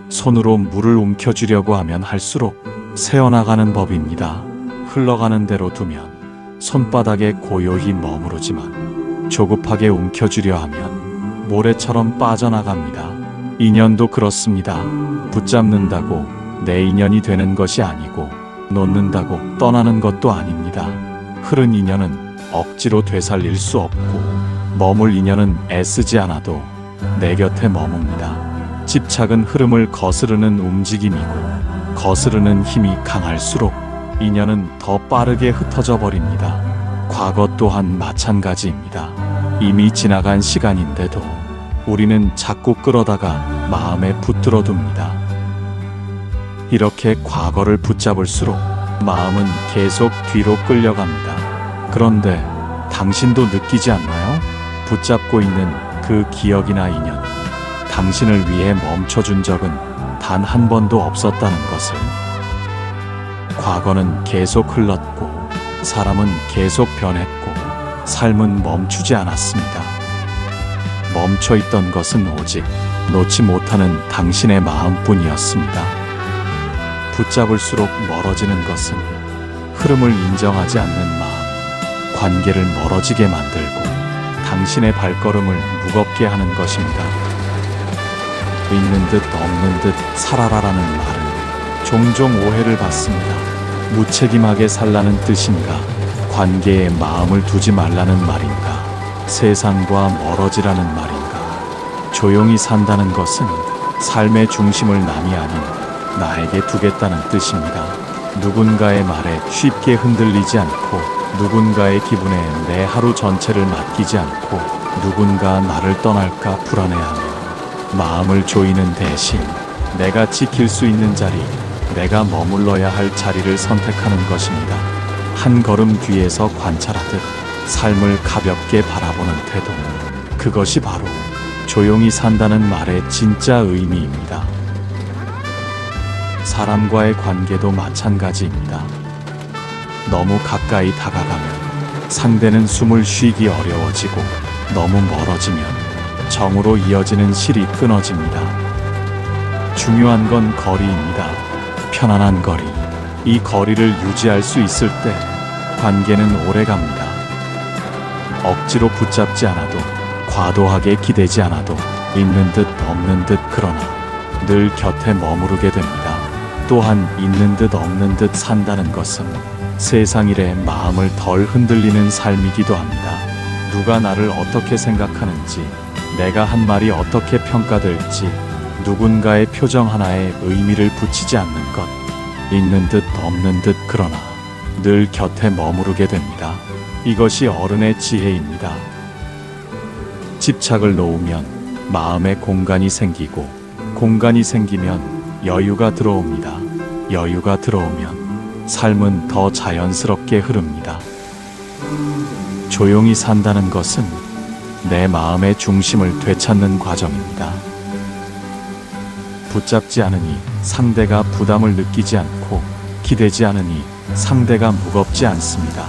손으로 물을 움켜쥐려고 하면 할수록 새어나가는 법입니다. 흘러가는 대로 두면 손바닥에 고요히 머무르지만 조급하게 움켜쥐려 하면 모래처럼 빠져나갑니다. 인연도 그렇습니다. 붙잡는다고 내 인연이 되는 것이 아니고 놓는다고 떠나는 것도 아닙니다. 흐른 인연은 억지로 되살릴 수 없고 머물 인연은 애쓰지 않아도 내 곁에 머뭅니다. 집착은 흐름을 거스르는 움직임이고 거스르는 힘이 강할수록 인연은 더 빠르게 흩어져 버립니다. 과거 또한 마찬가지입니다. 이미 지나간 시간인데도 우리는 자꾸 끌어다가 마음에 붙들어 둡니다. 이렇게 과거를 붙잡을수록 마음은 계속 뒤로 끌려갑니다. 그런데 당신도 느끼지 않나요? 붙잡고 있는 그 기억이나 인연, 당신을 위해 멈춰준 적은 단 한 번도 없었다는 것을. 과거는 계속 흘렀고 사람은 계속 변했고 삶은 멈추지 않았습니다. 멈춰있던 것은 오직 놓지 못하는 당신의 마음뿐이었습니다. 붙잡을수록 멀어지는 것은 흐름을 인정하지 않는 마음, 관계를 멀어지게 만들고 당신의 발걸음을 무겁게 하는 것입니다. 있는 듯 없는 듯 살아라라는 말은 종종 오해를 받습니다. 무책임하게 살라는 뜻인가? 관계에 마음을 두지 말라는 말인가? 세상과 멀어지라는 말인가? 조용히 산다는 것은 삶의 중심을 남이 아닌 나에게 두겠다는 뜻입니다. 누군가의 말에 쉽게 흔들리지 않고 누군가의 기분에 내 하루 전체를 맡기지 않고 누군가 나를 떠날까 불안해하며 마음을 조이는 대신 내가 지킬 수 있는 자리, 내가 머물러야 할 자리를 선택하는 것입니다. 한 걸음 뒤에서 관찰하듯 삶을 가볍게 바라보는 태도, 그것이 바로 조용히 산다는 말의 진짜 의미입니다. 사람과의 관계도 마찬가지입니다. 너무 가까이 다가가면 상대는 숨을 쉬기 어려워지고 너무 멀어지면 정으로 이어지는 실이 끊어집니다. 중요한 건 거리입니다. 편안한 거리. 이 거리를 유지할 수 있을 때 관계는 오래갑니다. 억지로 붙잡지 않아도 과도하게 기대지 않아도 있는 듯 없는 듯 그러나 늘 곁에 머무르게 됩니다. 또한 있는 듯 없는 듯 산다는 것은 세상 일에 마음을 덜 흔들리는 삶이기도 합니다. 누가 나를 어떻게 생각하는지, 내가 한 말이 어떻게 평가될지, 누군가의 표정 하나에 의미를 붙이지 않는 것, 있는 듯 없는 듯 그러나 늘 곁에 머무르게 됩니다. 이것이 어른의 지혜입니다. 집착을 놓으면 마음에 공간이 생기고 공간이 생기면 여유가 들어옵니다. 여유가 들어오면 삶은 더 자연스럽게 흐릅니다. 조용히 산다는 것은 내 마음의 중심을 되찾는 과정입니다. 붙잡지 않으니 상대가 부담을 느끼지 않고 기대지 않으니 상대가 무겁지 않습니다.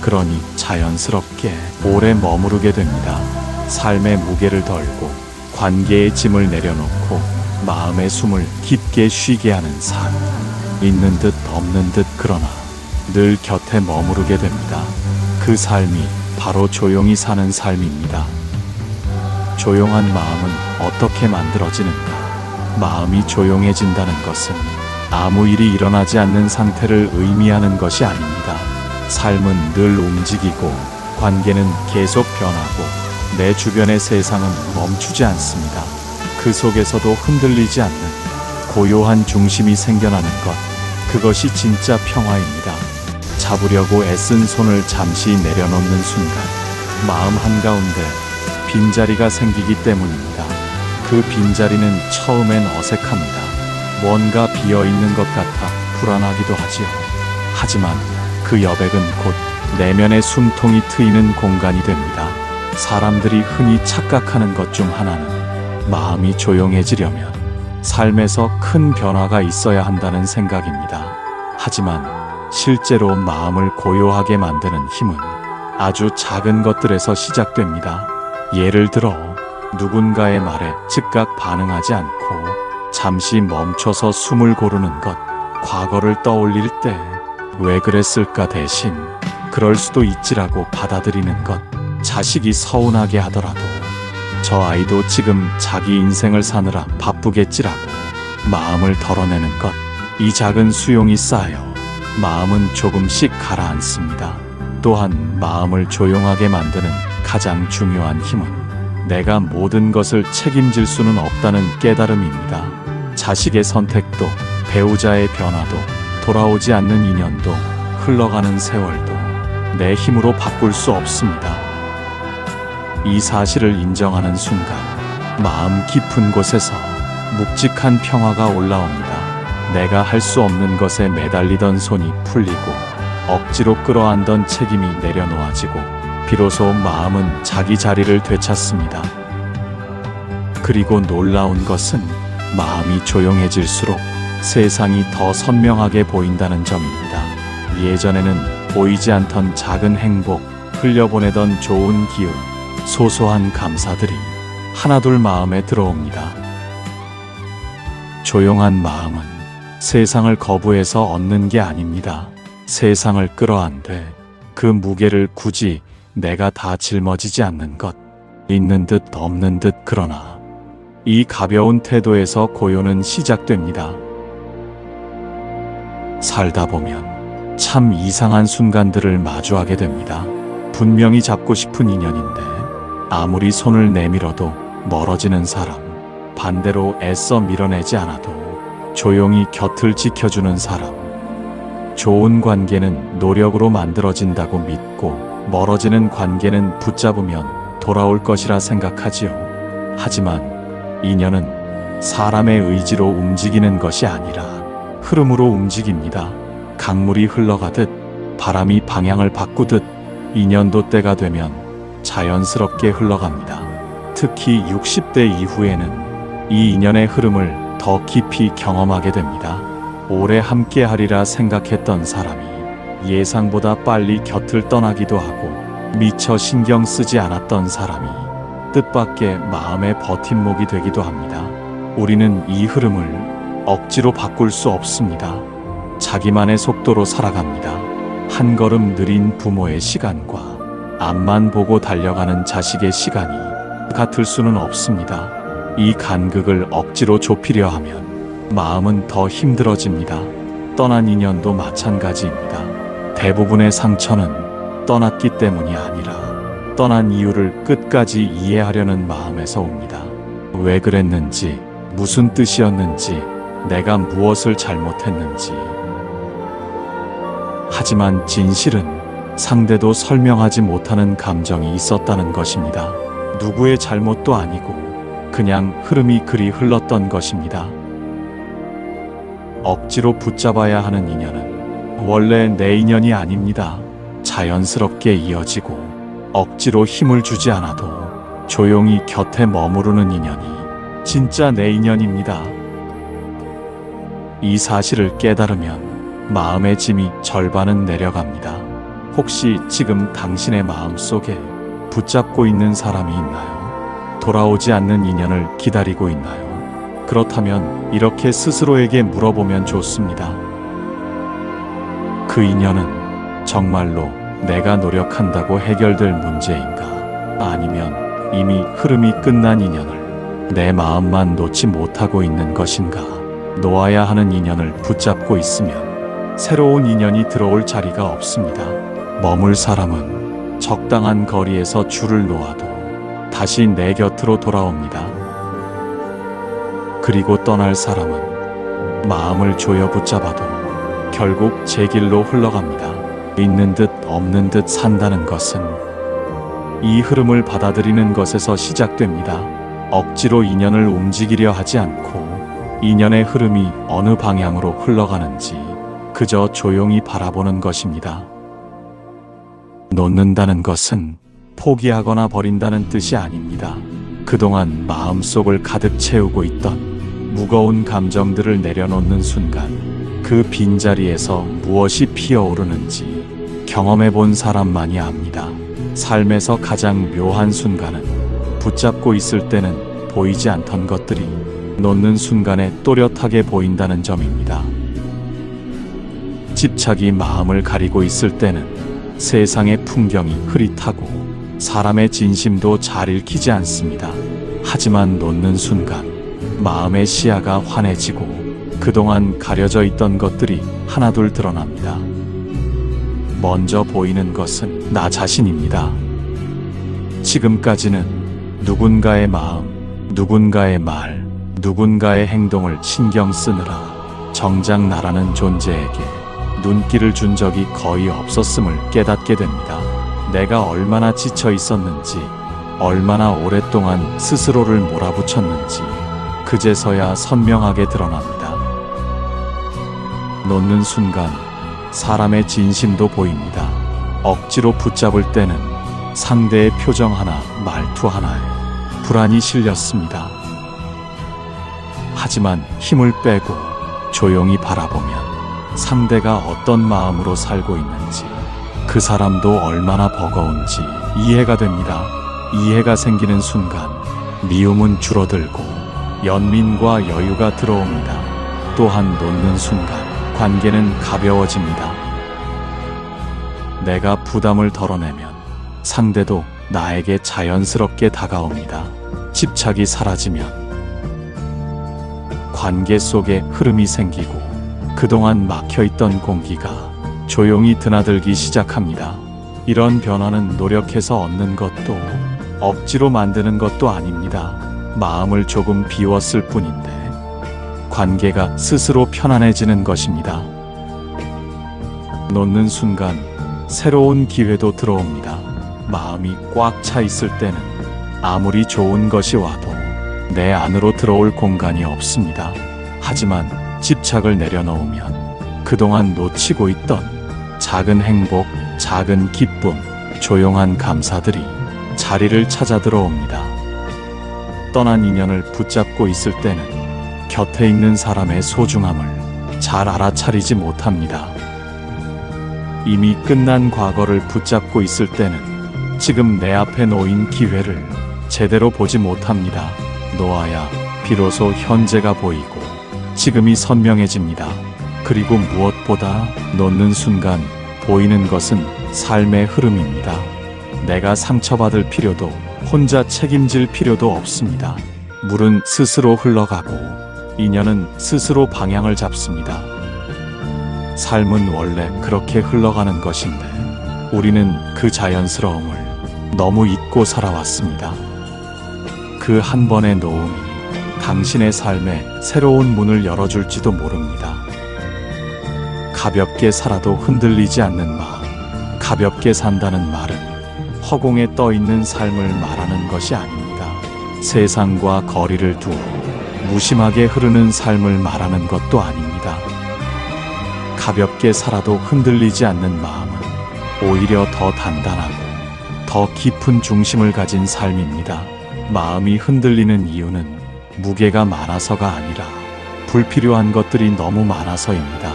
그러니 자연스럽게 오래 머무르게 됩니다. 삶의 무게를 덜고 관계의 짐을 내려놓고 마음의 숨을 깊게 쉬게 하는 삶. 있는 듯 없는 듯 그러나 늘 곁에 머무르게 됩니다. 그 삶이 바로 조용히 사는 삶입니다. 조용한 마음은 어떻게 만들어지는가? 마음이 조용해진다는 것은 아무 일이 일어나지 않는 상태를 의미하는 것이 아닙니다. 삶은 늘 움직이고 관계는 계속 변하고 내 주변의 세상은 멈추지 않습니다. 그 속에서도 흔들리지 않는 고요한 중심이 생겨나는 것, 그것이 진짜 평화입니다. 잡으려고 애쓴 손을 잠시 내려놓는 순간 마음 한가운데 빈자리가 생기기 때문입니다. 그 빈자리는 처음엔 어색합니다. 뭔가 비어있는 것 같아 불안하기도 하지요. 하지만 그 여백은 곧 내면의 숨통이 트이는 공간이 됩니다. 사람들이 흔히 착각하는 것 중 하나는 마음이 조용해지려면 삶에서 큰 변화가 있어야 한다는 생각입니다. 하지만 실제로 마음을 고요하게 만드는 힘은 아주 작은 것들에서 시작됩니다. 예를 들어 누군가의 말에 즉각 반응하지 않고 잠시 멈춰서 숨을 고르는 것, 과거를 떠올릴 때 왜 그랬을까 대신 그럴 수도 있지라고 받아들이는 것, 자식이 서운하게 하더라도 저 아이도 지금 자기 인생을 사느라 바쁘겠지라고 마음을 덜어내는 것, 이 작은 수용이 쌓여 마음은 조금씩 가라앉습니다. 또한 마음을 조용하게 만드는 가장 중요한 힘은 내가 모든 것을 책임질 수는 없다는 깨달음입니다. 자식의 선택도, 배우자의 변화도, 돌아오지 않는 인연도, 흘러가는 세월도 내 힘으로 바꿀 수 없습니다. 이 사실을 인정하는 순간 마음 깊은 곳에서 묵직한 평화가 올라옵니다. 내가 할 수 없는 것에 매달리던 손이 풀리고 억지로 끌어안던 책임이 내려놓아지고 비로소 마음은 자기 자리를 되찾습니다. 그리고 놀라운 것은 마음이 조용해질수록 세상이 더 선명하게 보인다는 점입니다. 예전에는 보이지 않던 작은 행복, 흘려보내던 좋은 기운, 소소한 감사들이 하나둘 마음에 들어옵니다. 조용한 마음은 세상을 거부해서 얻는 게 아닙니다. 세상을 끌어안되 그 무게를 굳이 내가 다 짊어지지 않는 것, 있는 듯 없는 듯. 그러나 이 가벼운 태도에서 고요는 시작됩니다. 살다 보면 참 이상한 순간들을 마주하게 됩니다. 분명히 잡고 싶은 인연인데 아무리 손을 내밀어도 멀어지는 사람, 반대로 애써 밀어내지 않아도 조용히 곁을 지켜주는 사람. 좋은 관계는 노력으로 만들어진다고 믿고 멀어지는 관계는 붙잡으면 돌아올 것이라 생각하지요. 하지만 인연은 사람의 의지로 움직이는 것이 아니라 흐름으로 움직입니다. 강물이 흘러가듯 바람이 방향을 바꾸듯 인연도 때가 되면 자연스럽게 흘러갑니다. 특히 60대 이후에는 이 인연의 흐름을 더 깊이 경험하게 됩니다. 오래 함께 하리라 생각했던 사람이 예상보다 빨리 곁을 떠나기도 하고 미처 신경 쓰지 않았던 사람이 뜻밖의 마음의 버팀목이 되기도 합니다. 우리는 이 흐름을 억지로 바꿀 수 없습니다. 자기만의 속도로 살아갑니다. 한 걸음 느린 부모의 시간과 앞만 보고 달려가는 자식의 시간이 같을 수는 없습니다. 이 간극을 억지로 좁히려 하면 마음은 더 힘들어집니다. 떠난 인연도 마찬가지입니다. 대부분의 상처는 떠났기 때문이 아니라 떠난 이유를 끝까지 이해하려는 마음에서 옵니다. 왜 그랬는지, 무슨 뜻이었는지, 내가 무엇을 잘못했는지. 하지만 진실은 상대도 설명하지 못하는 감정이 있었다는 것입니다. 누구의 잘못도 아니고 그냥 흐름이 그리 흘렀던 것입니다. 억지로 붙잡아야 하는 인연은 원래 내 인연이 아닙니다. 자연스럽게 이어지고 억지로 힘을 주지 않아도 조용히 곁에 머무르는 인연이 진짜 내 인연입니다. 이 사실을 깨달으면 마음의 짐이 절반은 내려갑니다. 혹시 지금 당신의 마음속에 붙잡고 있는 사람이 있나요? 돌아오지 않는 인연을 기다리고 있나요? 그렇다면 이렇게 스스로에게 물어보면 좋습니다. 그 인연은 정말로 내가 노력한다고 해결될 문제인가? 아니면 이미 흐름이 끝난 인연을 내 마음만 놓지 못하고 있는 것인가? 놓아야 하는 인연을 붙잡고 있으면 새로운 인연이 들어올 자리가 없습니다. 머물 사람은 적당한 거리에서 줄을 놓아도 다시 내 곁으로 돌아옵니다. 그리고 떠날 사람은 마음을 조여 붙잡아도 결국 제 길로 흘러갑니다. 있는 듯 없는 듯 산다는 것은 이 흐름을 받아들이는 것에서 시작됩니다. 억지로 인연을 움직이려 하지 않고 인연의 흐름이 어느 방향으로 흘러가는지 그저 조용히 바라보는 것입니다. 놓는다는 것은 포기하거나 버린다는 뜻이 아닙니다. 그동안 마음속을 가득 채우고 있던 무거운 감정들을 내려놓는 순간 그 빈자리에서 무엇이 피어오르는지 경험해 본 사람만이 압니다. 삶에서 가장 묘한 순간은 붙잡고 있을 때는 보이지 않던 것들이 놓는 순간에 또렷하게 보인다는 점입니다. 집착이 마음을 가리고 있을 때는 세상의 풍경이 흐릿하고 사람의 진심도 잘 읽히지 않습니다. 하지만 놓는 순간 마음의 시야가 환해지고 그동안 가려져 있던 것들이 하나둘 드러납니다. 먼저 보이는 것은 나 자신입니다. 지금까지는 누군가의 마음, 누군가의 말, 누군가의 행동을 신경 쓰느라 정작 나라는 존재에게 눈길을 준 적이 거의 없었음을 깨닫게 됩니다. 내가 얼마나 지쳐 있었는지, 얼마나 오랫동안 스스로를 몰아붙였는지 그제서야 선명하게 드러납니다. 놓는 순간 사람의 진심도 보입니다. 억지로 붙잡을 때는 상대의 표정 하나, 말투 하나에 불안이 실렸습니다. 하지만 힘을 빼고 조용히 바라보면 상대가 어떤 마음으로 살고 있는지, 그 사람도 얼마나 버거운지 이해가 됩니다. 이해가 생기는 순간 미움은 줄어들고 연민과 여유가 들어옵니다. 또한 놓는 순간 관계는 가벼워집니다. 내가 부담을 덜어내면 상대도 나에게 자연스럽게 다가옵니다. 집착이 사라지면 관계 속에 흐름이 생기고 그동안 막혀있던 공기가 조용히 드나들기 시작합니다. 이런 변화는 노력해서 얻는 것도 억지로 만드는 것도 아닙니다. 마음을 조금 비웠을 뿐인데 관계가 스스로 편안해지는 것입니다. 놓는 순간 새로운 기회도 들어옵니다. 마음이 꽉 차 있을 때는 아무리 좋은 것이 와도 내 안으로 들어올 공간이 없습니다. 하지만 집착을 내려놓으면 그동안 놓치고 있던 작은 행복, 작은 기쁨, 조용한 감사들이 자리를 찾아 들어옵니다. 떠난 인연을 붙잡고 있을 때는 곁에 있는 사람의 소중함을 잘 알아차리지 못합니다. 이미 끝난 과거를 붙잡고 있을 때는 지금 내 앞에 놓인 기회를 제대로 보지 못합니다. 놓아야 비로소 현재가 보이고 지금이 선명해집니다. 그리고 무엇보다 놓는 순간 보이는 것은 삶의 흐름입니다. 내가 상처받을 필요도 혼자 책임질 필요도 없습니다. 물은 스스로 흘러가고 인연은 스스로 방향을 잡습니다. 삶은 원래 그렇게 흘러가는 것인데 우리는 그 자연스러움을 너무 잊고 살아왔습니다. 그 한 번의 놓음이 당신의 삶에 새로운 문을 열어줄지도 모릅니다. 가볍게 살아도 흔들리지 않는 마음, 가볍게 산다는 말은 허공에 떠있는 삶을 말하는 것이 아닙니다. 세상과 거리를 두어 무심하게 흐르는 삶을 말하는 것도 아닙니다. 가볍게 살아도 흔들리지 않는 마음은 오히려 더 단단하고 더 깊은 중심을 가진 삶입니다. 마음이 흔들리는 이유는 무게가 많아서가 아니라 불필요한 것들이 너무 많아서입니다.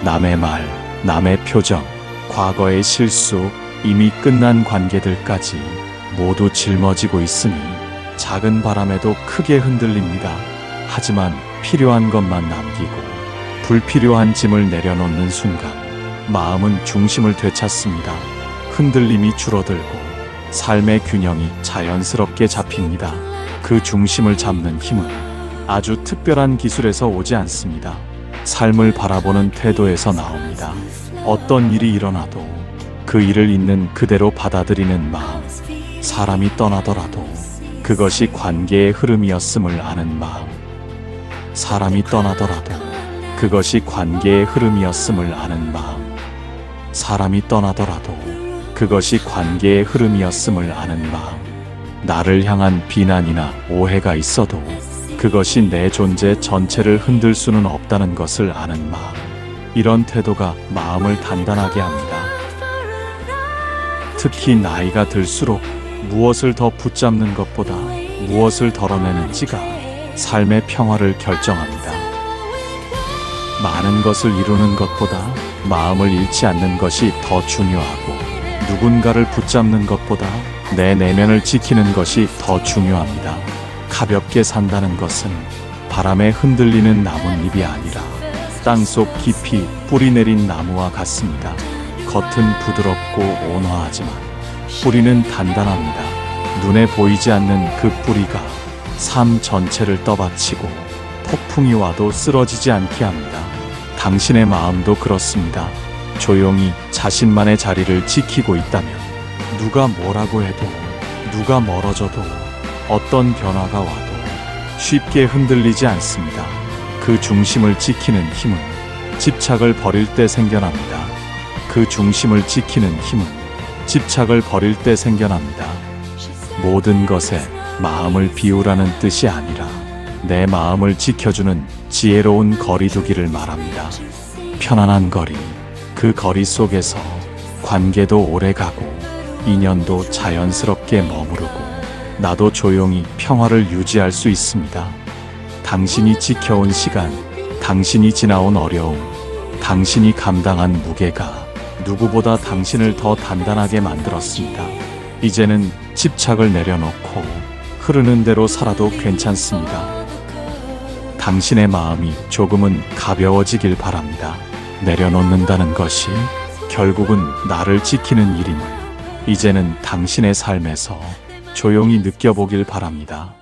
남의 말, 남의 표정, 과거의 실수, 이미 끝난 관계들까지 모두 짊어지고 있으니 작은 바람에도 크게 흔들립니다. 하지만 필요한 것만 남기고 불필요한 짐을 내려놓는 순간 마음은 중심을 되찾습니다. 흔들림이 줄어들고 삶의 균형이 자연스럽게 잡힙니다. 그 중심을 잡는 힘은 아주 특별한 기술에서 오지 않습니다. 삶을 바라보는 태도에서 나옵니다. 어떤 일이 일어나도 그 일을 있는 그대로 받아들이는 마음, 사람이 떠나더라도 그것이 관계의 흐름이었음을 아는 마음, 사람이 떠나더라도 그것이 관계의 흐름이었음을 아는 마음, 사람이 떠나더라도 그것이 관계의 흐름이었음을 아는 마음, 나를 향한 비난이나 오해가 있어도 그것이 내 존재 전체를 흔들 수는 없다는 것을 아는 마음, 이런 태도가 마음을 단단하게 합니다. 특히 나이가 들수록 무엇을 더 붙잡는 것보다 무엇을 덜어내는지가 삶의 평화를 결정합니다. 많은 것을 이루는 것보다 마음을 잃지 않는 것이 더 중요하고 누군가를 붙잡는 것보다 내 내면을 지키는 것이 더 중요합니다. 가볍게 산다는 것은 바람에 흔들리는 나뭇잎이 아니라 땅속 깊이 뿌리 내린 나무와 같습니다. 겉은 부드럽고 온화하지만 뿌리는 단단합니다. 눈에 보이지 않는 그 뿌리가 삶 전체를 떠받치고 폭풍이 와도 쓰러지지 않게 합니다. 당신의 마음도 그렇습니다. 조용히 자신만의 자리를 지키고 있다면 누가 뭐라고 해도, 누가 멀어져도, 어떤 변화가 와도 쉽게 흔들리지 않습니다. 그 중심을 지키는 힘은 집착을 버릴 때 생겨납니다. 그 중심을 지키는 힘은 집착을 버릴 때 생겨납니다. 모든 것에 마음을 비우라는 뜻이 아니라 내 마음을 지켜주는 지혜로운 거리두기를 말합니다. 편안한 거리, 그 거리 속에서 관계도 오래가고 인연도 자연스럽게 머무르고 나도 조용히 평화를 유지할 수 있습니다. 당신이 지켜온 시간, 당신이 지나온 어려움, 당신이 감당한 무게가 누구보다 당신을 더 단단하게 만들었습니다. 이제는 집착을 내려놓고 흐르는 대로 살아도 괜찮습니다. 당신의 마음이 조금은 가벼워지길 바랍니다. 내려놓는다는 것이 결국은 나를 지키는 일임을 이제는 당신의 삶에서 조용히 느껴보길 바랍니다.